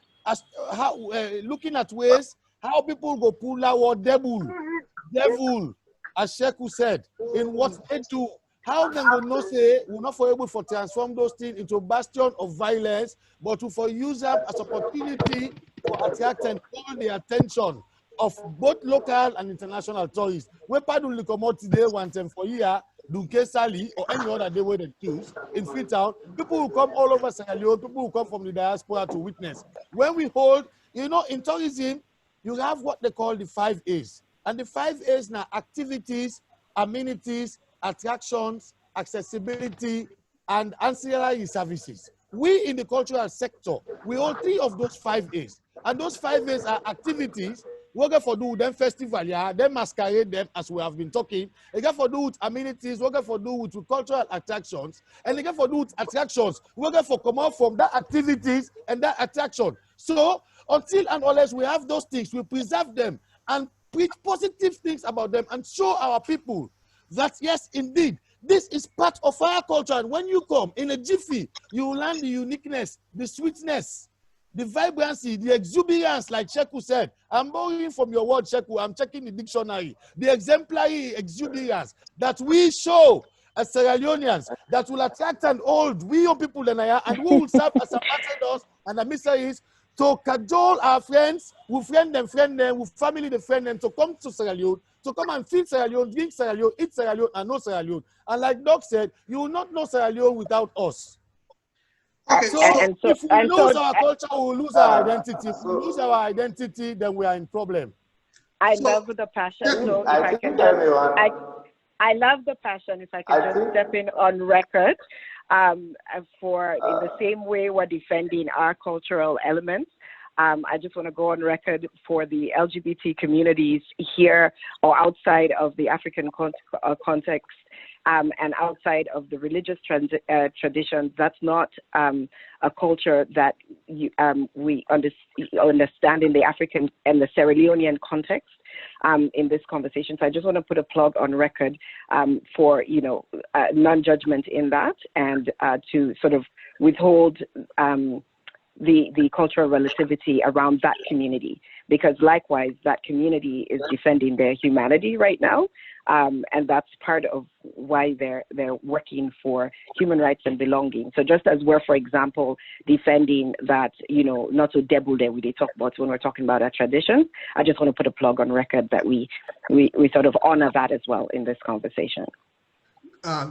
how looking at ways how people go pull out devil, as Sheku said, in what they do, how they will not say we're not able to transform those things into a bastion of violence, but to for use them as opportunity for attract and call the attention of both local and international tourists. When Padul come out today, one time for year. Dunke Sali or any other day where they choose in Freetown, people will come all over Sierra Leone, people will come from the diaspora to witness. When we hold, you know, in tourism, you have what they call the 5 A's. And the 5 A's now activities, amenities, attractions, accessibility, and ancillary services. We in the cultural sector, we hold 3 of those 5 A's. And those 5 A's are activities. We get for do with them festival, yeah, them masquerade them as we have been talking. We get for do with amenities, we get for do with cultural attractions, and we get for do with attractions. We get for come out from that activities and that attraction. So until and unless we have those things, we preserve them and preach positive things about them and show our people that yes, indeed, this is part of our culture. And when you come in a jiffy, you will learn the uniqueness, the sweetness, the vibrancy, the exuberance, like Sheku said. I'm borrowing from your word, Sheku. I'm checking the dictionary. The exemplary exuberance that we show as Sierra Leoneans that will attract and hold we young people and who will serve as ambassadors and emissaries to cajole our friends, who friend them, who family the friend them to come to Sierra Leone, to come and feel Sierra Leone, drink Sierra Leone, eat Sierra Leone, and know Sierra Leone. And like Doc said, you will not know Sierra Leone without us. Okay, So if we lose our culture, we will lose our identity. If we lose our identity, then we are in problem. I love the passion. So if I can just, I love the passion. If I can just step in on record, for in the same way we're defending our cultural elements. I just want to go on record for the LGBT communities here or outside of the African context and outside of the religious traditions. That's not a culture that we understand in the African and the Sierra Leonean context in this conversation. So I just want to put a plug on record for, non-judgment in that and to sort of withhold the cultural relativity around that community, because likewise that community is defending their humanity right now, and that's part of why they're working for human rights and belonging. So just as we're, for example, defending that, not to double there we talk about when we're talking about our traditions, I just want to put a plug on record that we sort of honor that as well in this conversation.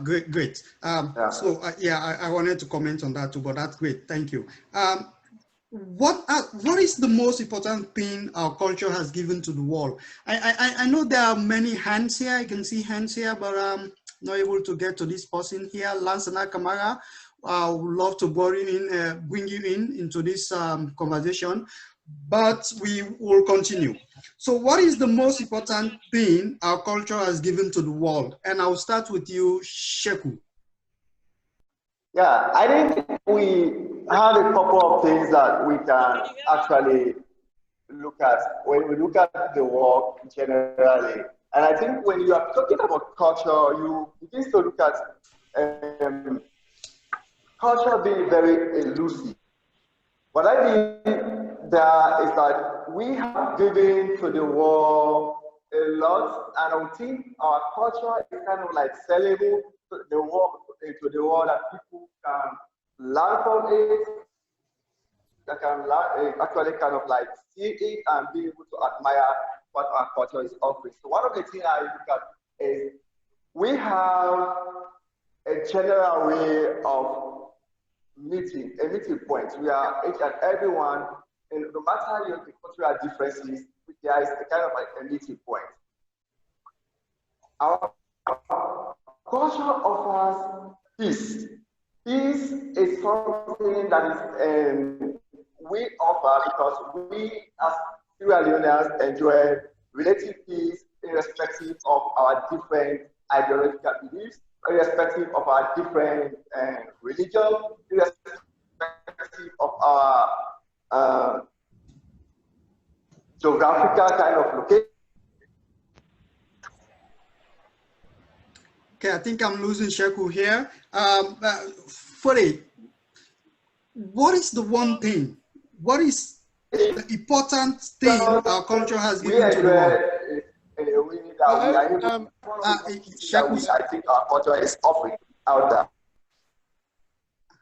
Great. So I wanted to comment on that too, but that's great. Thank you. What is the most important thing our culture has given to the world? I know there are many hands here. I can see hands here, but I'm not able to get to this person here. Lansana Kamara, I would love to bring you into this conversation, but we will continue. So what is the most important thing our culture has given to the world? And I'll start with you, Sheku. Yeah, I think we have a couple of things that we can actually look at when we look at the world generally. And I think when you are talking about culture, you begin to look at culture being very elusive. What I mean there is that we have given to the world a lot, and I think our culture is kind of like sellable to the world that people can learn from it, that can actually kind of like see it and be able to admire what our culture is offering. So one of the things I look at is we have a general way of meeting point. We are each and everyone, and no matter your cultural differences, there is a kind of like a meeting point. Our culture offers peace. Peace is something that is we offer because we as Sierra Leoneans enjoy relative peace irrespective of our different ideological beliefs, irrespective of our different religion, irrespective of our geographical kind of location. Okay, I think I'm losing Sheku here. Fode, what is the one thing? What is the important thing our culture has given to the world? I think our culture is offering out there.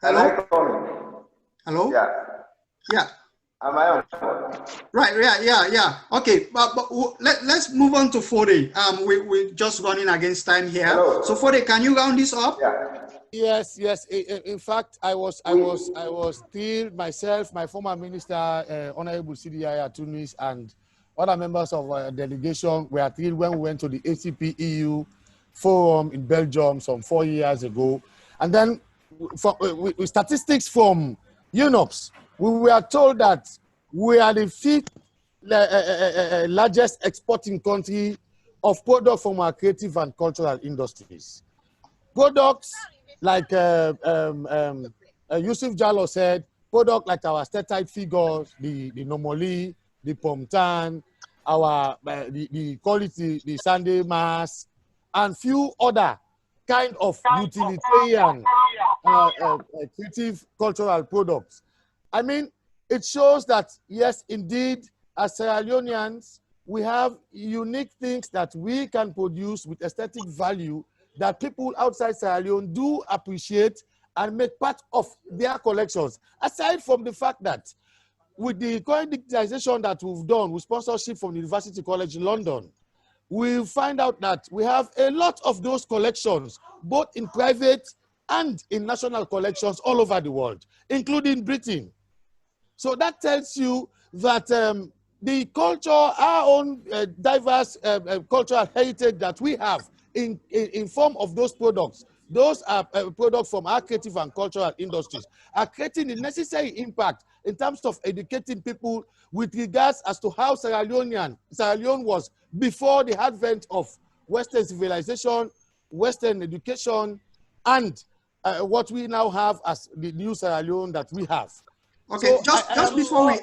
Hello? Hello? Yeah. Yeah. Am I on? Right, yeah. Okay, but let's move on to Fode. We're just running against time here. Hello. So Fode, can you round this up? Yeah. Yes. In fact, I was still myself, my former minister, Honorable CDI Tunis, and other members of our delegation were still when we went to the ACP EU forum in Belgium some 4 years ago. And then with statistics from UNOPS, we were told that we are the fifth largest exporting country of products from our creative and cultural industries. Products like Yusuf Jallo said, products like our statite figures, the Nomoli, the Pomtan, the quality, the Sunday Mass, and few other kind of utilitarian creative cultural products. I mean, it shows that, yes, indeed, as Sierra Leoneans, we have unique things that we can produce with aesthetic value that people outside Sierra Leone do appreciate and make part of their collections. Aside from the fact that with the current digitization that we've done with sponsorship from the University College London, we find out that we have a lot of those collections, both in private and in national collections all over the world, including Britain. So that tells you that the culture, our own diverse cultural heritage that we have in form of those products those are products from our creative and cultural industries, are creating the necessary impact in terms of educating people with regards as to how Sierra Leone was before the advent of Western civilization, Western education, and what we now have as the new Sierra Leone that we have. Okay, so just before we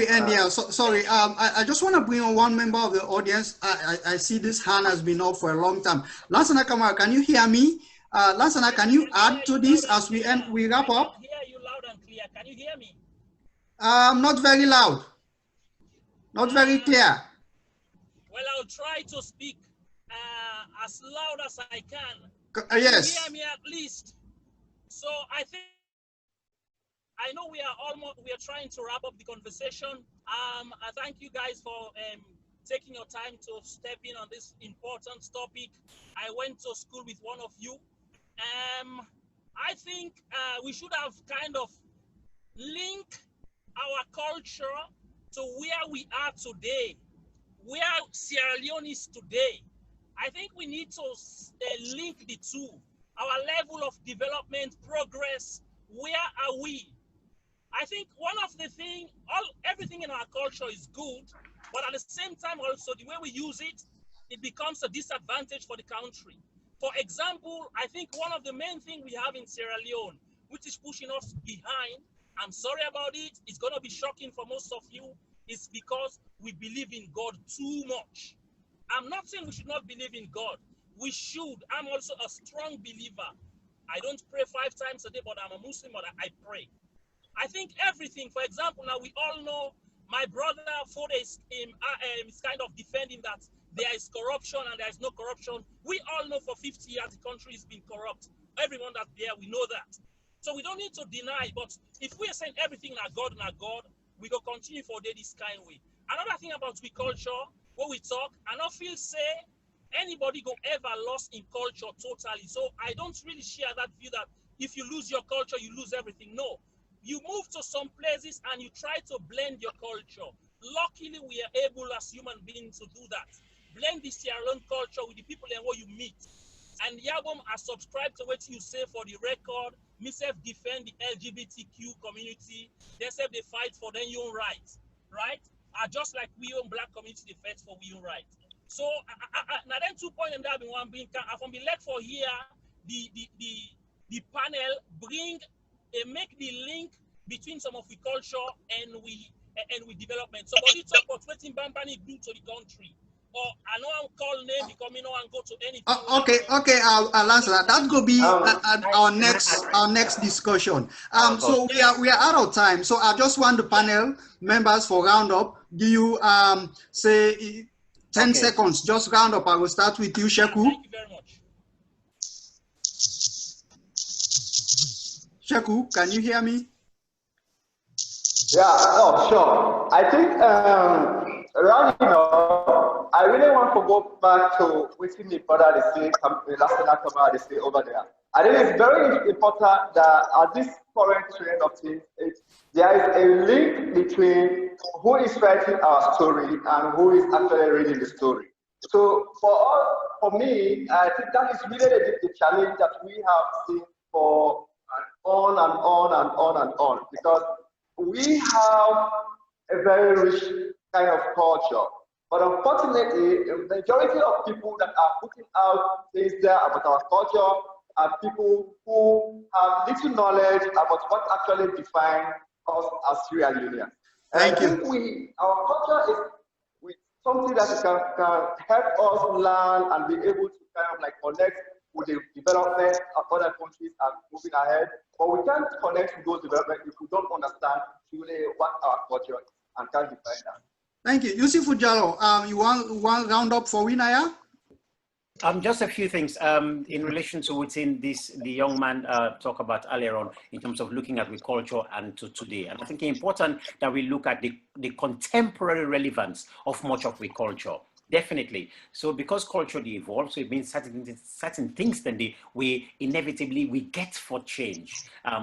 end, yeah, sorry, I just want to bring on one member of the audience. I see this hand has been up for a long time. Lansana Kamara, can you hear me? Lansana, can you add to this as we wrap up? I can hear you loud and clear. Can you hear me? Not very loud. Not very clear. Well, I'll try to speak as loud as I can. Yes. You hear me at least. So I know we are trying to wrap up the conversation. I thank you guys for taking your time to step in on this important topic. I went to school with one of you. I think we should have kind of linked our culture to where we are today, where Sierra Leone is today. I think we need to link the two. Our level of development, progress, where are we? I think one of the things, everything in our culture is good, but at the same time also the way we use it, it becomes a disadvantage for the country. For example, I think one of the main things we have in Sierra Leone, which is pushing us behind, I'm sorry about it, it's going to be shocking for most of you, is because we believe in God too much. I'm not saying we should not believe in God. We should. I'm also a strong believer. I don't pray 5 times a day, but I'm a Muslim, but I pray. I think everything, for example, now we all know my brother Fode is kind of defending that there is corruption and there is no corruption. We all know for 50 years the country has been corrupt. Everyone that's there, we know that. So we don't need to deny, but if we are saying everything na God, we go continue for this kind of way. Another thing about we culture, when we talk, I don't feel say anybody go ever lost in culture totally. So I don't really share that view that if you lose your culture, you lose everything. No. You move to some places and you try to blend your culture. Luckily, we are able as human beings to do that. Blend the Sierra Leone culture with the people and what you meet. And Yabom, I subscribe to what you say for the record. Myself defend the LGBTQ community. They say they fight for their own rights, right? Just like we own black community, they fight for we own rights. So now then 2 points and that one being from the led for here, the panel bring make the link between some of the culture and we development. So when you talk about what Bambani do to the country, or I know I'm call name because you know and go to anything. Okay, I'll answer that. That could be our next discussion. So we are out of time. So I just want the panel members for round up. Do you say 10 seconds? Just round up. I will start with you, Sheku. Thank you very much. Sheku, can you hear me? Yeah, oh, sure. I think, rounding up, I really want to go back to what my brother they say over there. I think it's very important that at this current trend of things, there is a link between who is writing our story and who is actually reading the story. So for me, I think that is really the challenge that we have seen for on and on and on and on, because we have a very rich kind of culture. But unfortunately, the majority of people that are putting out things there about our culture are people who have little knowledge about what actually defines us as Sierra Leoneans. And I think our culture is something that can help us learn and be able to kind of like connect with the development of other countries are moving ahead. But we can't connect with those developments if we don't understand truly what our culture is and can't define that. Thank you. Yusuf Ujalo, you want round up for Winaya? Just a few things in relation to what's in this, the young man talked about earlier on in terms of looking at the culture and to today. And I think it's important that we look at the contemporary relevance of much of the culture. Definitely. So because culture they evolve, so it means certain things then we inevitably we get for change.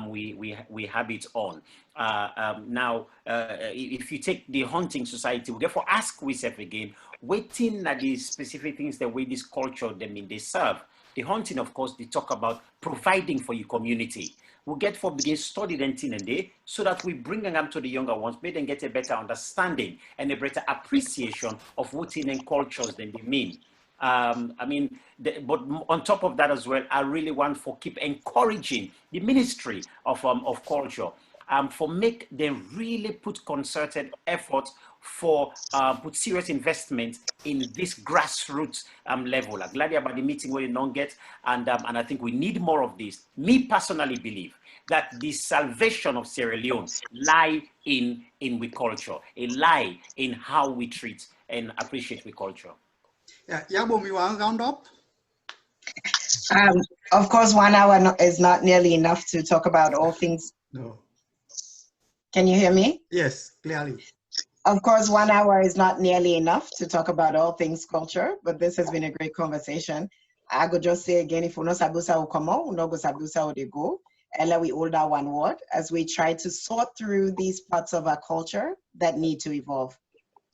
We have it on. Now, if you take the hunting society, we therefore ask ourselves again, waiting at the specific things the way this culture they serve. The hunting, of course, they talk about providing for your community. We get for begin study them thing and day so that we bring them to the younger ones, make them get a better understanding and a better appreciation of what in cultures than they mean. I mean, but on top of that as well, I really want for keep encouraging the Ministry of Culture for make them really put concerted effort for put serious investment in this grassroots level. I'm glad about the meeting where you don't get, and I think we need more of this. Me personally believe that the salvation of Sierra Leone lie in we culture, a lie in how we treat and appreciate we culture. Yeah, Yabom, you want to round up? Of course, 1 hour is not nearly enough to talk about all things. No. Can you hear me? Yes, clearly. Of course, 1 hour is not nearly enough to talk about all things culture, but this has been a great conversation. I could just say again, if we no sabusa will come out, no go sabusa will go. Ella, we hold that one word as we try to sort through these parts of our culture that need to evolve.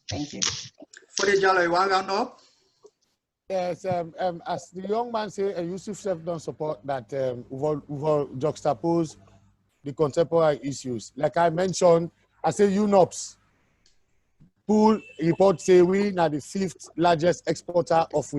Thank you. For the Jalo, you want to round up? Yes, as the young man said, Yusuf Chef don't support that we'll juxtapose the contemporary issues. Like I mentioned, I say UNOPS. Pool report say we are the 5th largest exporter of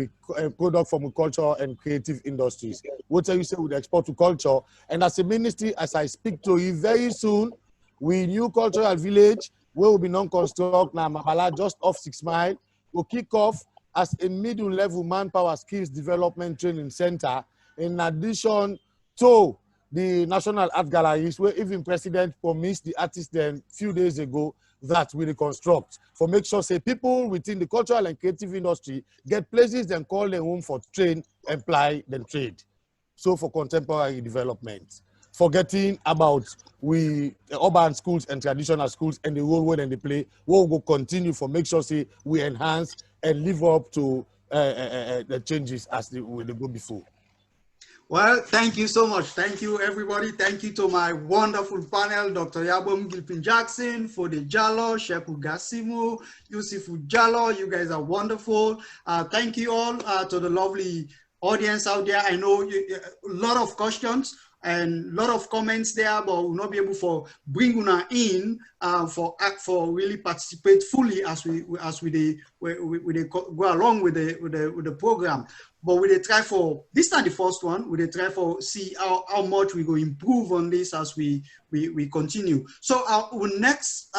product from culture and creative industries. What you say with export to culture? And as a ministry, as I speak to you very soon, we new cultural village where will be non-construct now Mabala just off 6 Mile will kick off as a middle level manpower skills development training center. In addition to the National Art Galleries, where even President promised the artists then few days ago that we reconstruct for make sure say people within the cultural and creative industry get places and call them home for train, employ, then trade. So for contemporary development, forgetting about we urban schools and traditional schools and the role where they play, we will continue for make sure say we enhance and live up to the changes as they go before. Well, thank you so much. Thank you, everybody. Thank you to my wonderful panel, Dr. Yabom Gilpin-Jackson, Fode Jallow, Sheku Gasimu, Yusufu Jallow. You guys are wonderful. Thank you all to the lovely audience out there. I know a lot of questions and a lot of comments there, but we'll not be able to bring una in for really participate fully as we go along with the program. But we try for this time the first one. We try for see how much we go improve on this as we continue. So our next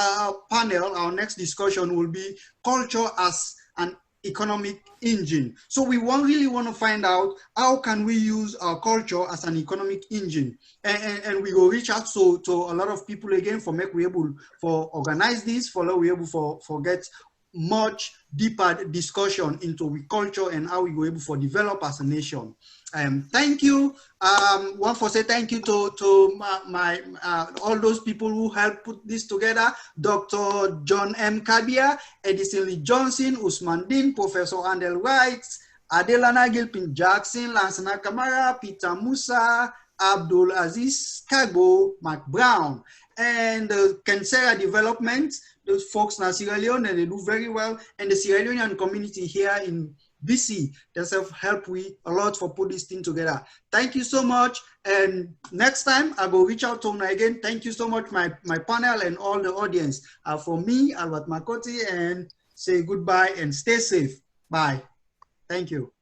panel, our next discussion will be culture as an economic engine. So we really want to find out how can we use our culture as an economic engine, and we will reach out to a lot of people again for make we able for organize this, for we able for get much deeper discussion into culture and how we go able for develop as a nation. Thank you. Want to say thank you to my all those people who helped put this together: Dr. John M. Kabia, Edison Lee Johnson, Usman Din, Professor Andel Wright, Adelana Gilpin-Jackson, Lansana Kamara, Peter Musa, Abdul Aziz Kago, Mark Brown, and Kensera Development. Those folks in Sierra Leone, and they do very well. And the Sierra Leonean community here in BC, they have helped we a lot for put this thing together. Thank you so much. And next time I will reach out to Una again. Thank you so much, my panel and all the audience. For me, Albert Makoti, and say goodbye and stay safe. Bye. Thank you.